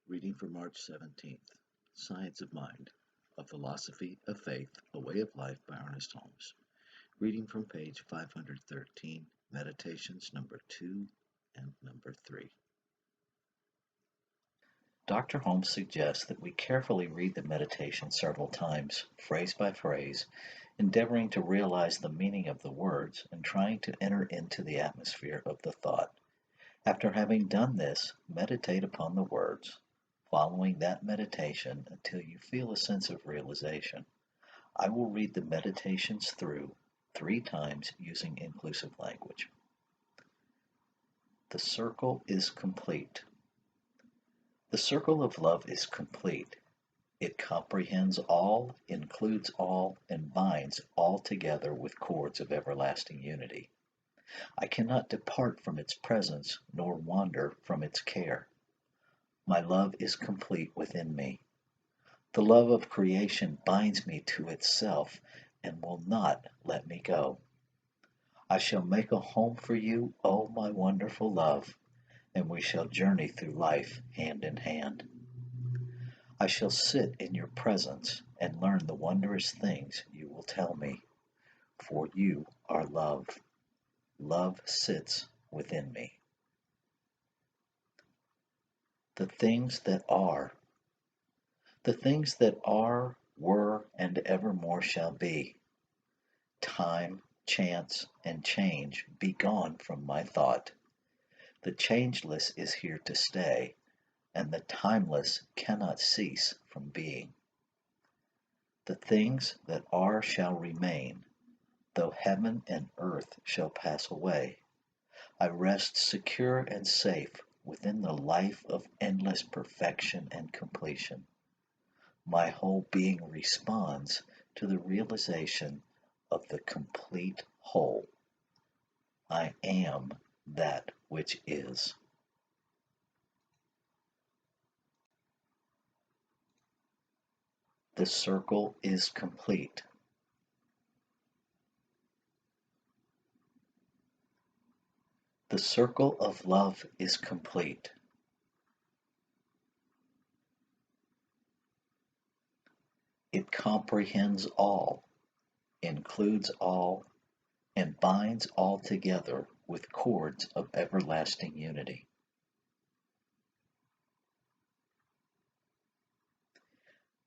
Reading for March 17th, Science of Mind, A Philosophy of Faith, A Way of Life by Ernest Holmes. Reading from page 513, Meditations number 2 and number 3. Dr. Holmes suggests that we carefully read the meditation several times, phrase by phrase, endeavoring to realize the meaning of the words and trying to enter into the atmosphere of the thought. After having done this, meditate upon the words, following that meditation until you feel a sense of realization. I will read the meditations through 3 times using inclusive language. The circle is complete. The circle of love is complete. It comprehends all, includes all, and binds all together with cords of everlasting unity. I cannot depart from its presence, nor wander from its care. My love is complete within me. The love of creation binds me to itself and will not let me go. I shall make a home for you, O my wonderful love, and we shall journey through life hand in hand. I shall sit in your presence and learn the wondrous things you will tell me, for you are love. Love sits within me. The things that are. The things that are, were, and evermore shall be. Time, chance, and change be gone from my thought. The changeless is here to stay, and the timeless cannot cease from being. The things that are shall remain, though heaven and earth shall pass away. I rest secure and safe within the life of endless perfection and completion. My whole being responds to the realization of the complete whole. I am that which is. The circle is complete. The circle of love is complete. It comprehends all, includes all, and binds all together with cords of everlasting unity.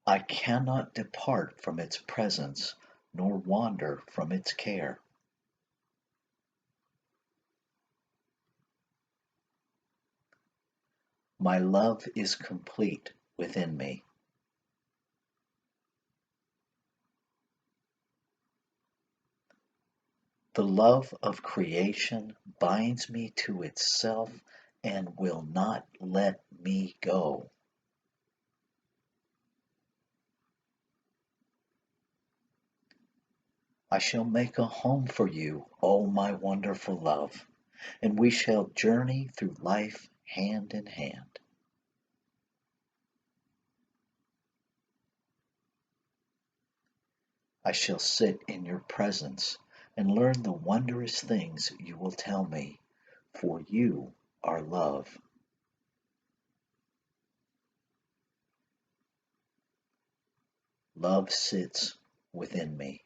I cannot depart from its presence, nor wander from its care. My love is complete within me. The love of creation binds me to itself and will not let me go. I shall make a home for you, O my wonderful love, and we shall journey through life hand in hand. I shall sit in your presence and learn the wondrous things you will tell me, for you are love. Love sits within me.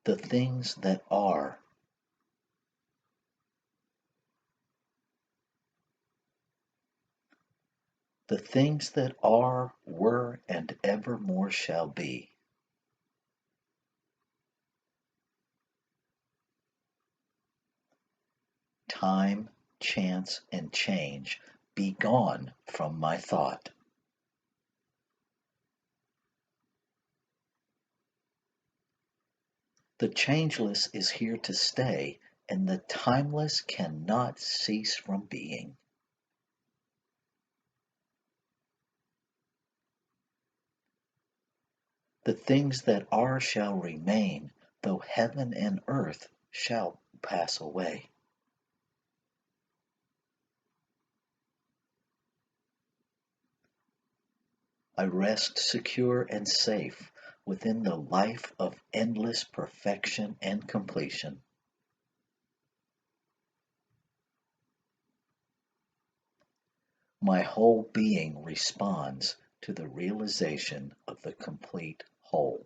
The things that are. The things that are, were, and evermore shall be. Time, chance, and change be gone from my thought. The changeless is here to stay, and the timeless cannot cease from being. The things that are shall remain, though heaven and earth shall pass away. I rest secure and safe within the life of endless perfection and completion. My whole being responds to the realization of the complete whole.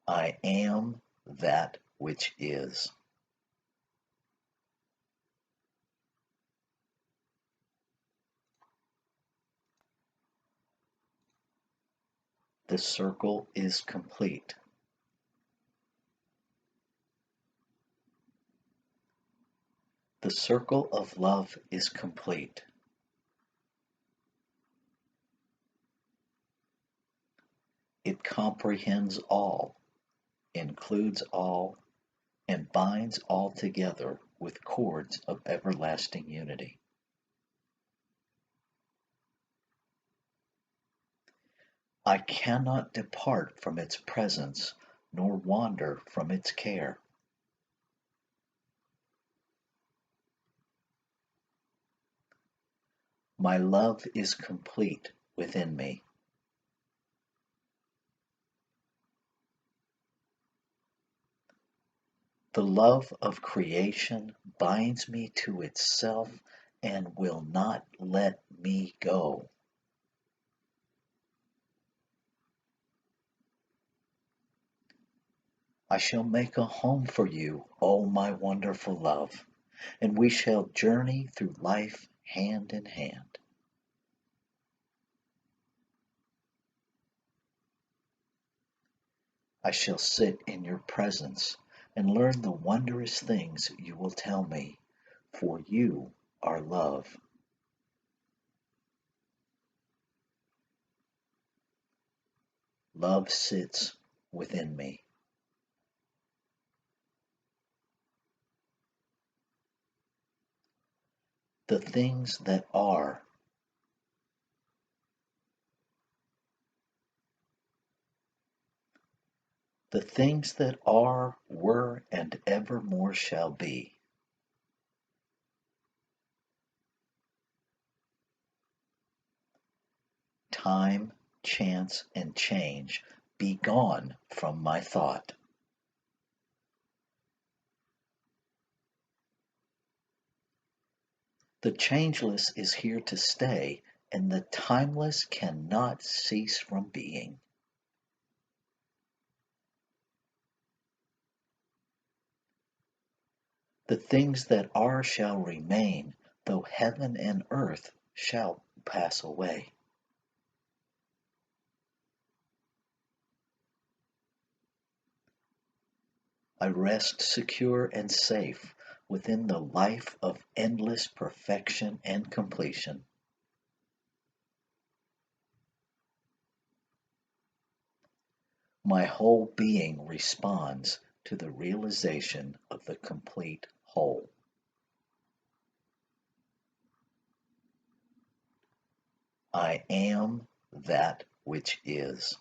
I am that which is. The circle is complete. The circle of love is complete. It comprehends all, includes all, and binds all together with cords of everlasting unity. I cannot depart from its presence, nor wander from its care. My love is complete within me. The love of creation binds me to itself and will not let me go. I shall make a home for you, O my wonderful love, and we shall journey through life hand in hand. I shall sit in your presence and learn the wondrous things you will tell me, for you are love. Love sits within me. The things that are, the things that are, were, and evermore shall be. Time, chance, and change be gone from my thought. The changeless is here to stay, and the timeless cannot cease from being. The things that are shall remain, though heaven and earth shall pass away. I rest secure and safe within the life of endless perfection and completion. My whole being responds to the realization of the complete whole. I am that which is.